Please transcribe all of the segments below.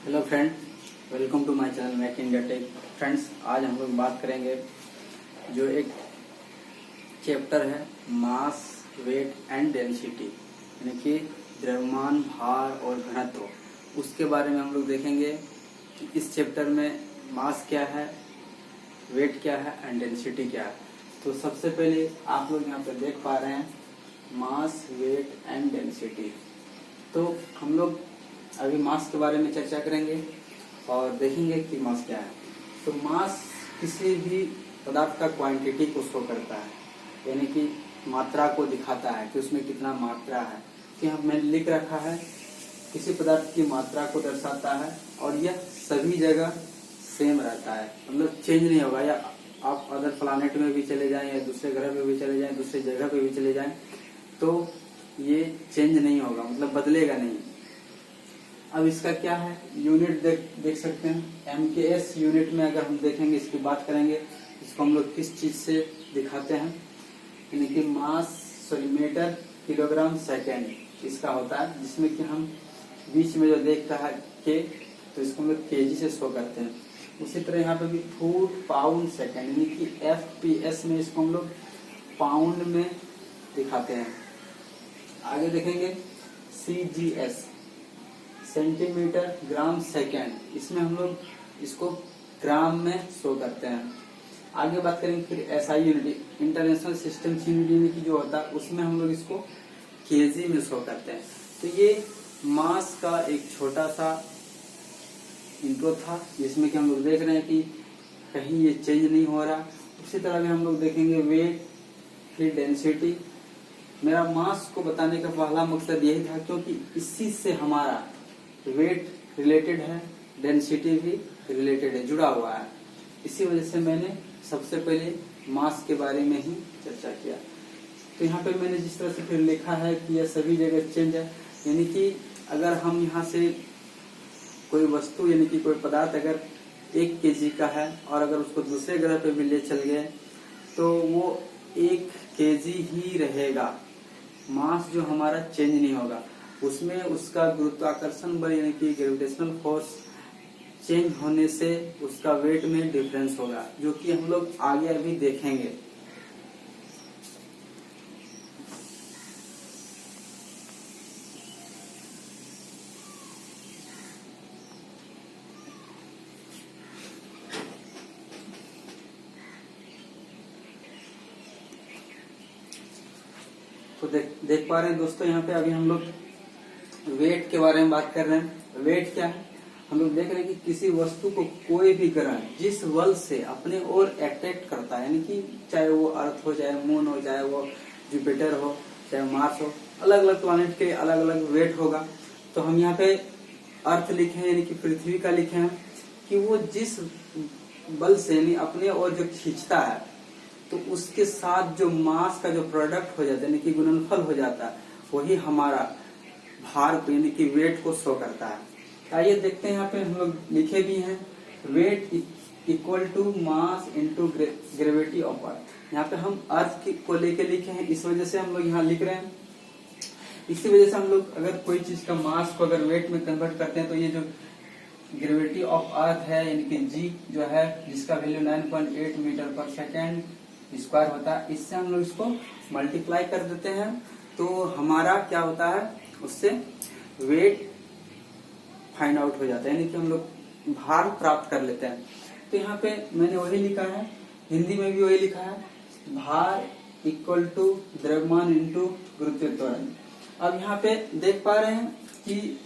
Hello friend, welcome to my channel make India tech. Friends, आज हम लोग बात करेंगे जो एक चैप्टर है मास, वेट एंड डेंसिटी, यानी कि द्रव्यमान, भार और घनत्व, उसके बारे में हम लोग देखेंगे कि इस चैप्टर में मास क्या है, वेट क्या है एंड डेंसिटी क्या है। तो सबसे पहले आप लोग यहाँ पे देख पा रहे हैं मास, वेट एंड डेंसिटी। तो हम लोग अभी मास के बारे में चर्चा करेंगे और देखेंगे कि मास क्या है। तो मास किसी भी पदार्थ का क्वांटिटी को शो करता है, यानी कि मात्रा को दिखाता है कि उसमें कितना मात्रा है। कि हमने लिख रखा है किसी पदार्थ की मात्रा को दर्शाता है और यह सभी जगह सेम रहता है, मतलब चेंज नहीं होगा। या आप अदर प्लानेट में भी चले जाएं या दूसरे ग्रह पे भी चले जाएं, दूसरे जगह पे भी चले जाएं, तो ये चेंज नहीं होगा, मतलब बदलेगा नहीं। अब इसका क्या है, यूनिट देख सकते हैं। MKS यूनिट में अगर हम देखेंगे, इसकी बात करेंगे, इसको हम लोग किस चीज से दिखाते हैं, यानी कि मीटर किलोग्राम सेकेंड इसका होता है, जिसमें कि हम बीच में जो देख रहा है के, तो इसको हम लोग केजी से शो करते हैं। उसी तरह यहाँ पे भी फुट पाउंड सेकेंड, यानी कि FPS में इसको हम लोग पाउंड में दिखाते हैं। आगे देखेंगे CGS सेंटीमीटर ग्राम सेकेंड, इसमें हम लोग इसको ग्राम में शो करते हैं। आगे बात करेंगे फिर SI unit, international system unit की जो होता है, उसमें हम लोग इसको केजी में शो करते हैं। तो ये मास का एक छोटा सा इंट्रो था, जिसमें कि हम लोग देख रहे हैं कि कहीं ये चेंज नहीं हो रहा। उसी तरह भी हम लोग देखेंगे वेट, फिर डेंसिटी। मेरा मास को बताने का पहला मकसद यही था, क्योंकि इसी से हमारा वेट रिलेटेड है, डेंसिटी भी रिलेटेड है, जुड़ा हुआ है। इसी वजह से मैंने सबसे पहले मास के बारे में ही चर्चा किया। तो यहाँ पे मैंने जिस तरह से फिर लिखा है कि यह सभी जगह चेंज है, यानी कि अगर हम यहाँ से कोई वस्तु, यानी कि कोई पदार्थ अगर 1 kg का है और अगर उसको दूसरे ग्रह पे भी ले चल गए, तो वो 1 kg ही रहेगा। मास जो हमारा चेंज नहीं होगा, उसमें उसका गुरुत्वाकर्षण बल, यानी कि ग्रेविटेशनल फोर्स चेंज होने से उसका वेट में डिफरेंस होगा, जो कि हम लोग आगे अभी देखेंगे। तो देख पा रहे हैं दोस्तों, यहाँ पे अभी हम लोग वेट के बारे में बात कर रहे हैं। वेट क्या है, हम लोग देख रहे हैं कि किसी वस्तु को कोई भी ग्रह जिस बल से अपने ओर अट्रैक्ट करता है, यानी कि चाहे वो अर्थ हो, चाहे मून हो, चाहे वो जुपिटर हो, चाहे मार्स हो, अलग अलग प्लैनेट के अलग अलग वेट होगा। तो हम यहाँ पे अर्थ लिखे हैं, यानी कि पृथ्वी का लिखे हैं कि वो जिस बल से यानी अपने ओर जो खींचता है, तो उसके साथ जो मास का जो प्रोडक्ट हो जाता है, यानी कि गुणनफल हो जाता है, वही हमारा भार को, यानी कि वेट को शो करता है। आइए देखते हैं, यहाँ पे हम लोग लिखे भी हैं weight equal to mass into gravity of earth. यहाँ पे हम अर्थ को लेके लिखे हैं, इस वजह से हम लोग यहाँ लिख रहे हैं। इसी वजह से हम लोग अगर कोई चीज का मास को अगर वेट में कन्वर्ट करते हैं, तो ये जो ग्रेविटी ऑफ अर्थ है, यानी कि G जो है, जिसका वैल्यू 9.8 मीटर पर सेकेंड स्क्वायर होता है, इससे हम लोग इसको मल्टीप्लाई कर देते हैं, तो हमारा क्या होता है, उससे वेट फाइंड आउट हो जाता है, यानी कि हम लोग भार प्राप्त कर लेते हैं। तो यहाँ पे मैंने वही लिखा है, हिंदी में भी वही लिखा है, भार इक्वल टू द्रव्यमान इंटू गुरुत्व त्वरण। अब यहाँ पे देख पा रहे हैं कि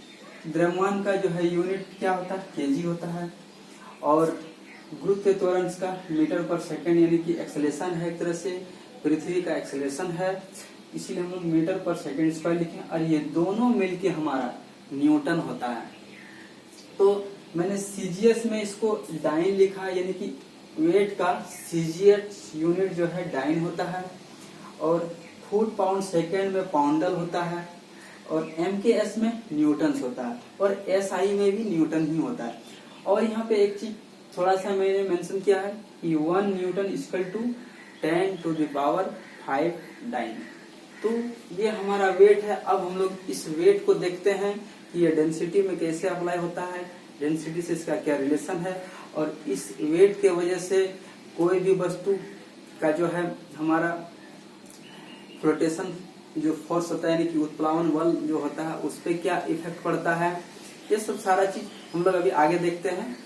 द्रव्यमान का जो है यूनिट क्या होता है, केजी होता है, और गुरुत्व त्वरण का मीटर पर सेकेंड, यानी कि एक्सेलेरेशन है, एक तरह से पृथ्वी का एक्सेलेरेशन है, इसीलिए हम लोग मीटर पर सेकेंड स्क्वायर लिखे। और ये दोनों मिलके हमारा न्यूटन होता है। तो मैंने CGS में इसको डाइन लिखा, यानी कि वेट का CGS यूनिट जो है डाइन होता है, और फुट पाउंड सेकेंड में पाउंडल होता है, और MKS में न्यूटन होता है, और SI में भी न्यूटन ही होता है। और यहाँ पे एक चीज थोड़ा सा मैंने मेंशन किया है कि 1 न्यूटन इक्वल टू 10⁵ डाइन। तो ये हमारा वेट है। अब हम लोग इस वेट को देखते हैं कि ये डेंसिटी में कैसे अप्लाई होता है, डेंसिटी से इसका क्या रिलेशन है, और इस वेट के वजह से कोई भी वस्तु का जो है हमारा फ्लोटेशन जो फोर्स होता है, यानी कि उत्प्लावन बल जो होता है, उस पर क्या इफेक्ट पड़ता है, ये सब सारा चीज हम लोग अभी आगे देखते हैं।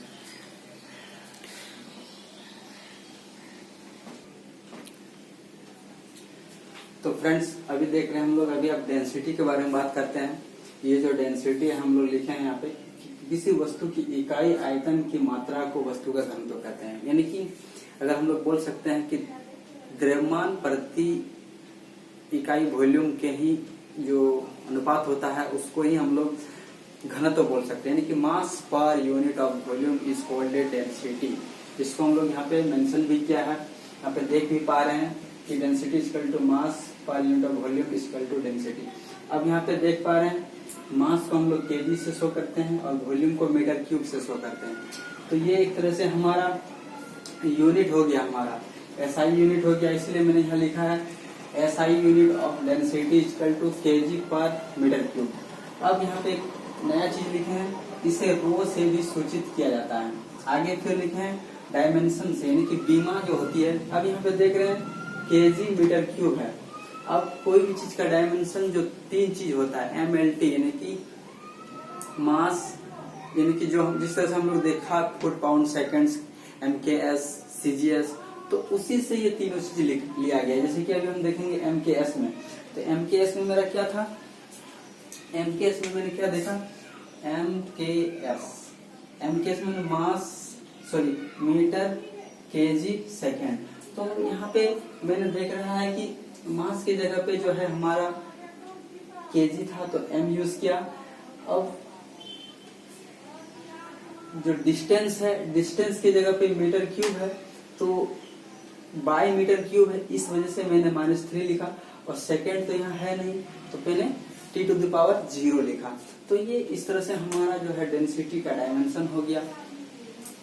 तो फ्रेंड्स अभी देख रहे हैं हम लोग, अभी अब डेंसिटी के बारे में बात करते हैं। ये जो डेंसिटी है हम लोग लिखे हैं यहाँ पे, किसी वस्तु की इकाई आयतन की मात्रा को वस्तु का घनत्व कहते हैं। यानी कि अगर हम लोग बोल सकते हैं कि द्रव्यमान प्रति इकाई वॉल्यूम के ही जो अनुपात होता है उसको ही हम लोग घनत्व बोल सकते हैं। यानी कि mass per unit of volume is called density. इसको हम लोग यहाँ पे मेंशन भी किया है, यहाँ पे देख भी पा रहे हैं कि density equal to mass per unit of volume equal to density. अब यहाँ पे देख पा रहे हैं मास को हम लोग केजी से शो करते हैं और वॉल्यूम को मीटर क्यूब से शो करते हैं। तो ये एक तरह से हमारा यूनिट हो गया, हमारा एसआई यूनिट हो गया, इसलिए मैंने यहाँ लिखा है SI unit of density equal to KG per metre cube. अब यहाँ पे एक नया चीज लिखे हैं, इसे रो से भी सूचित किया जाता है। आगे फिर लिखे हैं डायमेंशन से, यानी कि बीमा जो होती है। अब यहाँ पे देख रहे हैं केजी मीटर क्यूब है। अब कोई भी चीज का डायमेंशन जो तीन चीज होता है, MLT यानी कि मास, यानी कि जो जिस तरह से हम लोग देखा foot pound seconds, MKS, CGS, तो उसी से ये तीनों चीज लिया गया है। जैसे कि अभी हम देखेंगे MKS में, तो MKS में मेरा क्या था, MKS में मैंने क्या देखा, MKS में मास मीटर केजी सेकंड। तो यहाँ पे मैंने देख रहा है कि मास की जगह पे जो है हमारा केजी था तो M यूज किया। अब जो डिस्टेंस है, डिस्टेंस की जगह पे मीटर क्यूब है तो बाय मीटर क्यूब है, इस वजह से मैंने -3 लिखा। और सेकेंड तो यहाँ है नहीं तो पहले T⁻0 लिखा। तो ये इस तरह से हमारा जो है डेंसिटी का डायमेंशन हो गया।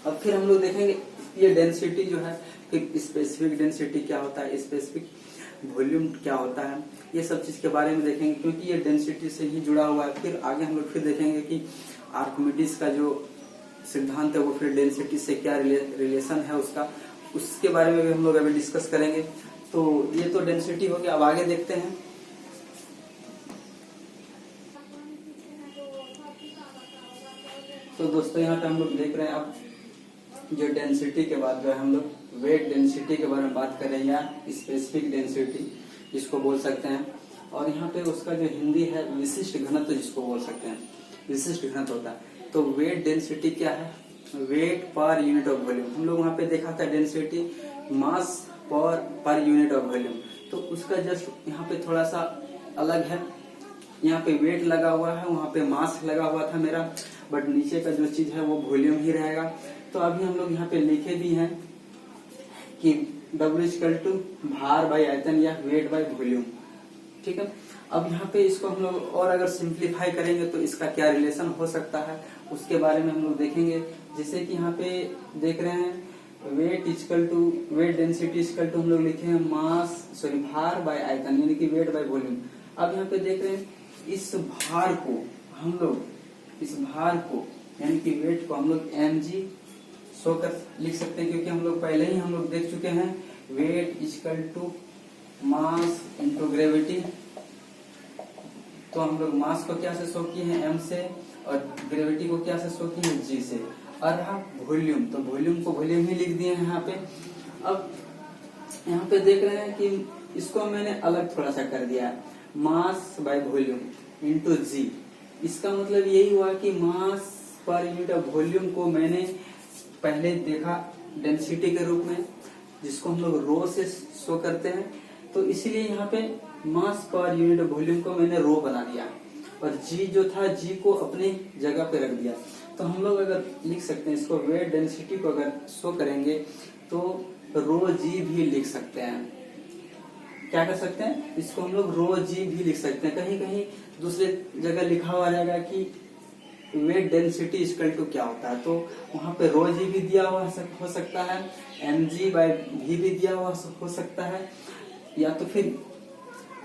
अब फिर हम लोग देखेंगे ये डेंसिटी जो है, फिर स्पेसिफिक डेंसिटी क्या होता है, स्पेसिफिक वॉल्यूम क्या होता है, ये सब चीज के बारे में देखेंगे क्योंकि ये डेंसिटी से ही जुड़ा हुआ है। फिर आगे हम लोग फिर देखेंगे कि आर्किमिडीज का जो सिद्धांत है वो फिर डेंसिटी से क्या रिलेशन है उसका, उसके बारे में भी हम लोग अभी डिस्कस करेंगे। तो ये तो डेंसिटी हो गया। अब आगे देखते हैं। तो दोस्तों यहाँ पे हम लोग देख रहे हैं, अब जो डेंसिटी के बाद जो है हम लोग वेट डेंसिटी के बारे में बात कर रहे हैं, या स्पेसिफिक डेंसिटी जिसको बोल सकते हैं। और यहाँ पे उसका जो हिंदी है विशिष्ट घनत्व जिसको बोल सकते हैं, विशिष्ट घनत्व होता है। तो वेट डेंसिटी क्या है, वेट पर यूनिट ऑफ वॉल्यूम। हम लोग वहाँ पे देखा था density mass per unit of volume, तो उसका जस्ट यहाँ पे थोड़ा सा अलग है। यहाँ पे वेट लगा हुआ है, वहाँ पे मास लगा हुआ था मेरा, बट नीचे का जो चीज है वो वॉल्यूम ही रहेगा। तो अभी हम लोग यहाँ पे लिखे भी हैं कि W भार बाई आयतन या वेट बाई वॉल्यूम, ठीक है। अब यहाँ पे इसको हम लोग और अगर सिंप्लीफाई करेंगे तो इसका क्या रिलेशन हो सकता है उसके बारे में हम लोग देखेंगे। जैसे कि यहाँ पे देख रहे हैं वेट डेंसिटी इक्वल टू हम लोग लिखे हैं भार बाय आयतन, यानी कि वेट बाय वॉल्यूम। अब यहाँ पे देख रहे हैं इस भार को यानी कि वेट को हम लोग mg सो कर लिख सकते हैं, क्योंकि हम लोग पहले ही हम लोग देख चुके हैं weight equal to mass into gravity. तो हम लोग मास को क्या से शो किए हैं, m से, और ग्रेविटी को क्या से शो किए हैं, g से। और रहा वॉल्यूम, तो वॉल्यूम को वॉल्यूम ही लिख दिए हैं यहाँ पे। अब यहाँ पे देख रहे हैं कि इसको मैंने अलग थोड़ा सा कर दिया है, mass by volume into g। इसका मतलब यही हुआ कि mass per unit of volume को मैंने पहले देखा डेंसिटी के रूप में, जिसको हम लोग रो से शो करते हैं। तो इसीलिए यहाँ पे मास पर यूनिट ऑफ वॉल्यूम को मैंने रो बना दिया, और जी जो था जी को अपनी जगह पे रख दिया। तो हम लोग अगर लिख सकते हैं इसको, वेट डेंसिटी को अगर शो करेंगे तो रो जी भी लिख सकते हैं। क्या कर सकते हैं, इसको हम लोग रो जी भी लिख सकते हैं। कहीं कहीं दूसरे जगह लिखा हुआ रहेगा कि वेट डेंसिटी इक्वल टू क्या होता है, तो वहां पे रो जी भी दिया हुआ हो सकता है, mg बाय भी दिया हुआ हो सकता है, या तो फिर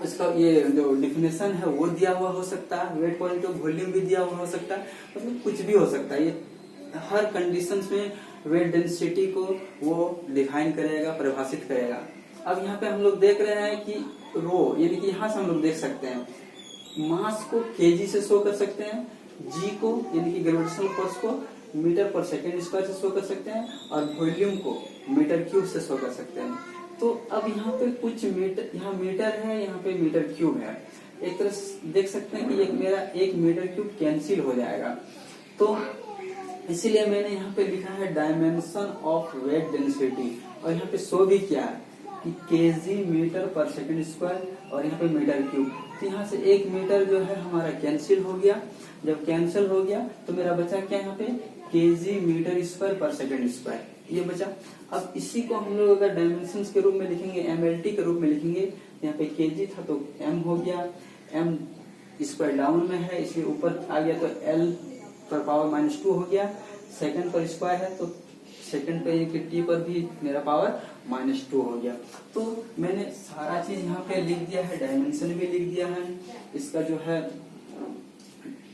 इसका ये जो डिफिनेशन है वो दिया हुआ हो सकता है, वेट पॉइंट ऑफ वॉल्यूम भी दिया हुआ हो सकता है, मतलब कुछ भी हो सकता है। ये हर कंडीशंस में वेट डेंसिटी को वो डिफाइन करेगा, परिभाषित करेगा। अब यहाँ पे हम लोग देख रहे हैं कि रो, यानी कि यहाँ से हम लोग देख सकते हैं मास को केजी से शो कर सकते हैं, जी को यानी कि ग्रेविटेशनल फोर्स को मीटर पर सेकेंड स्क्वायर से शो कर सकते हैं, और वॉल्यूम को मीटर क्यूब से शो कर सकते हैं। तो अब यहाँ पे कुछ मीटर, यहाँ मीटर है, यहाँ पे मीटर क्यूब है। एक तरह से देख सकते हैं कि एक मेरा 1 मीटर क्यूब कैंसिल हो जाएगा। तो इसीलिए मैंने यहाँ पे लिखा है डायमेंशन ऑफ वेट डेंसिटी, और यहाँ पे शो भी किया है कि केजी मीटर पर सेकेंड स्क्वायर, और यहाँ पे मीटर क्यूब। तो यहाँ से 1 मीटर जो है हमारा कैंसिल हो गया। जब कैंसिल हो गया तो मेरा बचा क्या, यहाँ पे केजी मीटर स्क्वायर पर सेकेंड स्क्वायर, ये बचा। अब इसी को हम लोग अगर डायमेंशंस के रूप में लिखेंगे, एमएलटी के रूप में लिखेंगे, यहाँ पे केजी था तो एम हो गया, एम स्क्वायर डाउन में है इसलिए ऊपर आ गया तो एल पर पावर -2 हो गया। सेकंड पर स्क्वायर है तो सेकंड पे टी पर भी मेरा पावर -2 हो गया। तो मैंने सारा चीज यहाँ पे लिख दिया है, डायमेंशन भी लिख दिया है, इसका जो है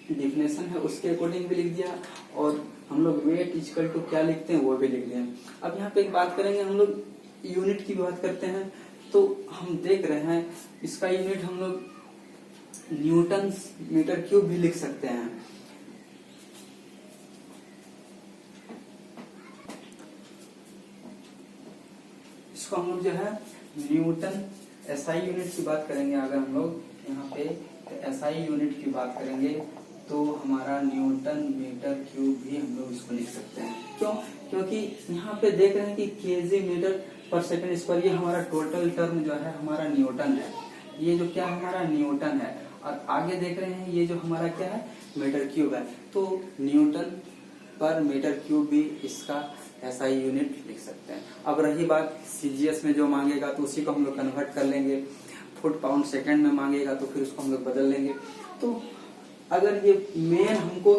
डिफिनेशन है उसके अकॉर्डिंग भी लिख दिया, और हम लोग वेट इक्वल टू क्या लिखते हैं वो भी लिख दिया। अब यहाँ पे एक बात करेंगे, हम लोग यूनिट की बात करते हैं तो हम देख रहे हैं इसका यूनिट हम लोग न्यूटन मीटर क्यूब भी लिख सकते हैं। इसको हम लोग जो है न्यूटन एसआई यूनिट की बात करेंगे। अगर हम लोग यहाँ पे एसआई यूनिट की बात करेंगे तो हमारा न्यूटन मीटर क्यूब भी हम लोग इसको लिख सकते हैं। क्यों? क्योंकि यहाँ पे देख रहे हैं कि केजी मीटर पर सेकंड स्क्वायर, ये हमारा टोटल टर्म जो है हमारा न्यूटन है, ये जो क्या हमारा न्यूटन है, और आगे देख रहे हैं ये जो हमारा क्या है मीटर क्यूब है। तो न्यूटन पर मीटर क्यूब भी इसका एसआई यूनिट लिख सकते हैं। अब रही बात सीजीएस में जो मांगेगा तो उसी को हम लोग कन्वर्ट कर लेंगे, फुट पाउंड सेकंड में मांगेगा तो फिर उसको हम लोग बदल लेंगे। तो अगर ये मेन हमको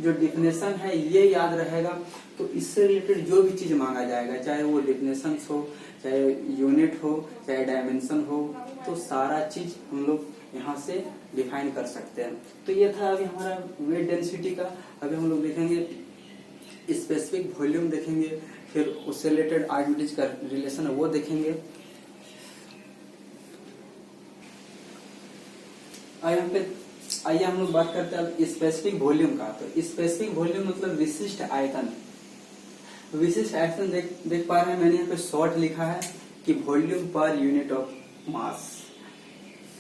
जो डिफिनेशन है ये याद रहेगा तो इससे रिलेटेड जो भी चीज मांगा जाएगा, चाहे वो डिफिनेशन हो, चाहे यूनिट हो, चाहे डायमेंशन हो, तो सारा चीज हम लोग यहाँ से डिफाइन कर सकते हैं। तो ये था अभी हमारा वेट डेंसिटी का। अभी हम लोग देखेंगे स्पेसिफिक वॉल्यूम देखेंगे, फिर उससे रिलेटेड आर्गुमेंट्स का रिलेशन है वो देखेंगे। यहाँ पे आइए हम लोग बात करते हैं स्पेसिफिक वॉल्यूम का। तो स्पेसिफिक वॉल्यूम मतलब विशिष्ट आयतन। विशिष्ट आयतन देख पा रहे हैं, मैंने यहाँ पे शॉर्ट लिखा है कि वॉल्यूम पर यूनिट ऑफ मास।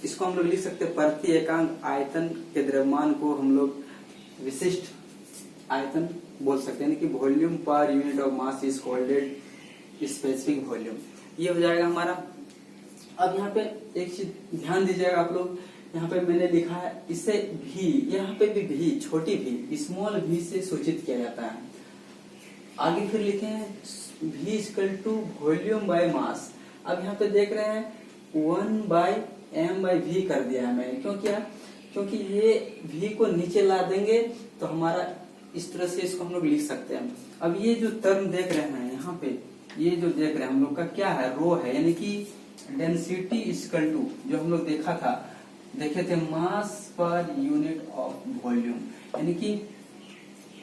इसको हम लोग लिख सकते हैं प्रति एकांक आयतन के द्रव्यमान को हम लोग विशिष्ट आयतन बोल सकते हैं, यानी कि वॉल्यूम पर unit of mass is called specific volume. ये हो जाएगा हमारा। अब यहाँ पे एक चीज ध्यान दीजिएगा आप लोग, यहाँ पे मैंने लिखा है इसे भी, यहाँ पे भी छोटी भी स्मॉल भी से सूचित किया जाता है। आगे फिर लिखे हैं भी equal to volume by mass. अब यहाँ पे देख रहे हैं 1/m/v कर दिया है मैंने। क्यों किया? क्योंकि ये v को नीचे ला देंगे तो हमारा इस तरह से इसको हम लोग लिख सकते हैं। अब ये जो टर्म देख रहे हैं यहाँ पे, ये जो देख रहे हैं हम लोग का क्या है, रो है, यानी कि डेंसिटी इक्वल टू जो हम लोग देखे थे मास पर यूनिट ऑफ वॉल्यूम, यानी कि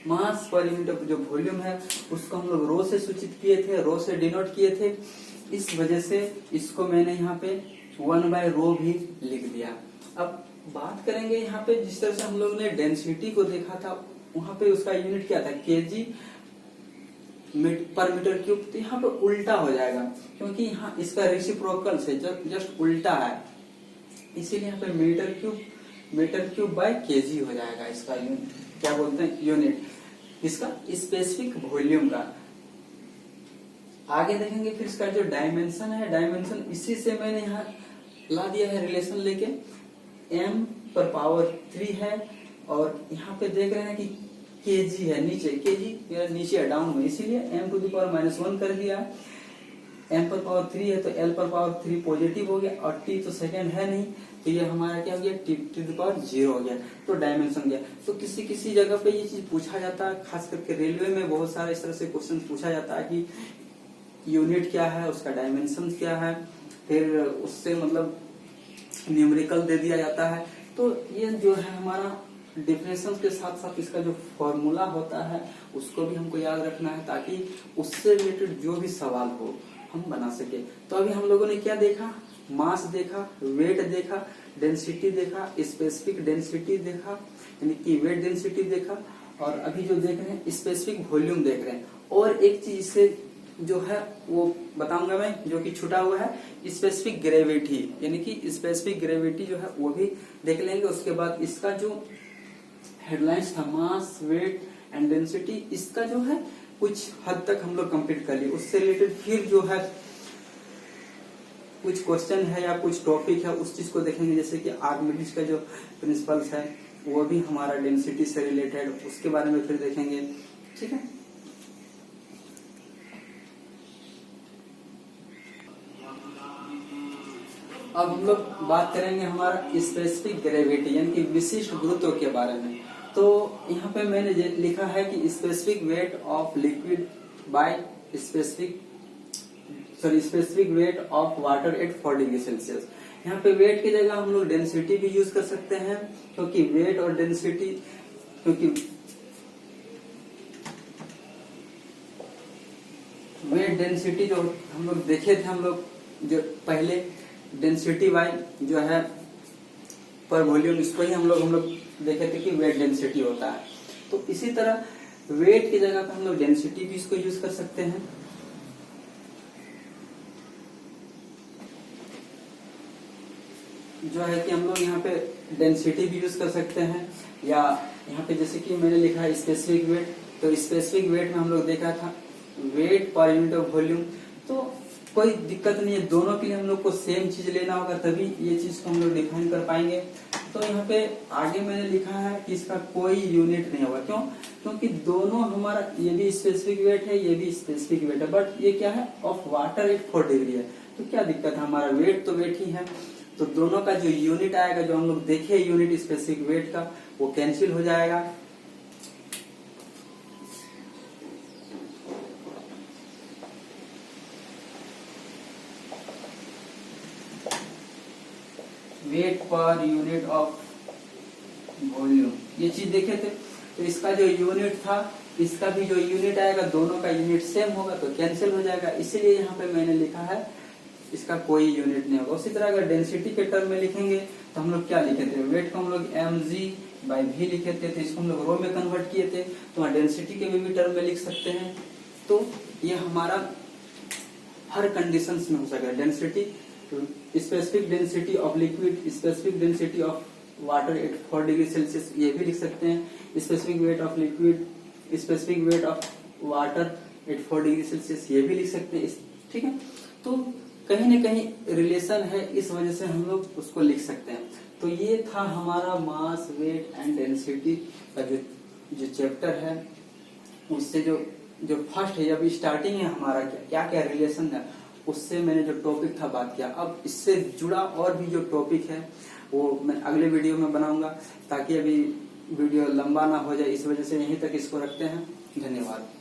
मास पर यूनिट ऑफ जो वॉल्यूम है उसको हम लोग रो से सूचित किए थे, रो से डिनोट किए थे। इस वजह से इसको मैंने यहाँ पे 1/ρ भी लिख दिया। अब बात करेंगे यहाँ पे जिस तरह से हम लोग ने डेंसिटी को देखा था वहां पे उसका यूनिट क्या था, केजी पर मीटर क्यूब। तो यहाँ पे उल्टा हो जाएगा क्योंकि यहाँ इसका रेसिप्रोकल से जस्ट उल्टा है, इसीलिए यहाँ पे मीटर क्यूब बाय केजी हो जाएगा इसका यूनिट, क्या बोलते हैं यूनिट, इसका स्पेसिफिक वॉल्यूम का। आगे देखेंगे फिर इसका जो डायमेंशन है, डायमेंशन इसी से मैंने यहाँ ला दिया है रिलेशन लेके, m पर पावर 3 है और यहाँ पे देख रहे हैं कि केजी है नीचे, केजी नीचे है डाउन में, इसीलिए m⁻⁻1 कर दिया। m पर पावर 3 है तो l पर पावर 3 पॉजिटिव हो गया और t तो सेकंड है नहीं, तो ये हमारा क्या हो गया t⁻0 हो गया, तो डायमेंशन गया। तो किसी जगह पे ये चीज पूछा जाता है, खास करके रेलवे में बहुत सारे इस तरह से क्वेश्चन पूछा जाता है कि यूनिट क्या है, उसका डायमेंशन क्या है, फिर उससे मतलब न्यूमेरिकल दे दिया जाता है। तो ये जो है हमारा डिफिनेशन के साथ साथ इसका जो फॉर्मूला होता है उसको भी हमको याद रखना है, ताकि उससे रिलेटेड जो भी सवाल हो हम बना सके। तो अभी हम लोगों ने क्या देखा, मास देखा, वेट देखा, डेंसिटी देखा, स्पेसिफिक डेंसिटी देखा यानी कि वेट डेंसिटी देखा, और अभी जो देख रहे हैं स्पेसिफिक वॉल्यूम देख रहे हैं। और एक चीज इससे जो है वो बताऊंगा मैं, जो कि छुटा हुआ है, स्पेसिफिक ग्रेविटी यानी कि स्पेसिफिक ग्रेविटी जो है वो भी देख लेंगे। उसके बाद इसका जो हेडलाइंस था मास वेट एंड डेंसिटी, इसका जो है कुछ हद तक हम लोग कंप्लीट कर लिए। उससे रिलेटेड फिर जो है कुछ क्वेश्चन है या कुछ टॉपिक है उस चीज को देखेंगे, जैसे कि आर्किमिडीज का जो प्रिंसिपल्स है वो भी हमारा डेंसिटी से रिलेटेड, उसके बारे में फिर देखेंगे। ठीक है, अब हम लोग बात करेंगे हमारा स्पेसिफिक ग्रेविटी यानी कि विशिष्ट गुरुत्व के बारे में। तो यहाँ पे मैंने लिखा है कि specific weight of liquid by specific weight of water at 4 degree Celsius. यहाँ पे वेट की जगह हम लोग डेंसिटी भी यूज कर सकते हैं, क्योंकि वेट और डेंसिटी, क्योंकि वेट डेंसिटी जो हम लोग देखे थे, हम लोग जो पहले डेंसिटी बाय जो है पर वॉल्यूम, इसको ही हम लोग देखे थे कि वेट डेंसिटी होता है। तो इसी तरह वेट की जगह पे हम लोग डेंसिटी भी इसको यूज कर सकते हैं। जो है कि हम लोग यहाँ पे डेंसिटी भी यूज कर सकते हैं, या यहाँ पे जैसे कि मैंने लिखा है स्पेसिफिक वेट, तो स्पेसिफिक वेट में हम लोग देखा था वेट पर यूनिट ऑफ वॉल्यूम। तो कोई दिक्कत नहीं है, दोनों के लिए हम लोग को सेम चीज लेना होगा, तभी ये चीज को हम लोग डिफाइन कर पाएंगे। तो यहाँ पे आगे मैंने लिखा है कि इसका कोई यूनिट नहीं होगा। क्यों? क्योंकि दोनों हमारा, ये भी स्पेसिफिक वेट है, ये भी स्पेसिफिक वेट है, बट ये क्या है, ऑफ वाटर एट 4 डिग्री है। तो क्या दिक्कत है, हमारा वेट तो वेट ही है, तो दोनों का जो यूनिट आएगा, जो हम लोग देखे यूनिट स्पेसिफिक वेट का, वो कैंसिल हो जाएगा। वेट पर यूनिट ऑफ वॉल्यूम, ये चीज देखे थे, तो इसका जो यूनिट था, इसका भी जो यूनिट आएगा, दोनों का यूनिट सेम होगा तो कैंसिल हो जाएगा। इसीलिए यहाँ पे मैंने लिखा है इसका कोई यूनिट नहीं होगा। उसी तरह अगर डेंसिटी के टर्म में लिखेंगे तो हम लोग क्या लिखे थे, वेट को हम लोग mg/v लिखे थे, तो इसको हम लोग रो में कन्वर्ट किए थे, तो वहाँ डेंसिटी के भी टर्म में लिख सकते हैं। तो ये हमारा हर कंडीशन में हो सकेगा। Density, specific density of liquid, specific density of water at 4 degree Celsius, ये भी लिख सकते हैं। Specific weight of liquid, specific weight of water at 4 degree Celsius, ये भी लिख सकते हैं। ठीक है, तो कहीं न कहीं रिलेशन है, इस वजह से हम लोग उसको लिख सकते हैं। तो ये था हमारा मास वेट एंड डेंसिटी का जो चैप्टर है, उससे जो फर्स्ट है, अभी स्टार्टिंग है हमारा, क्या क्या रिलेशन है, उससे मैंने जो टॉपिक था बात किया। अब इससे जुड़ा और भी जो टॉपिक है वो मैं अगले वीडियो में बनाऊंगा, ताकि अभी वीडियो लंबा ना हो जाए, इस वजह से यहीं तक इसको रखते हैं। धन्यवाद।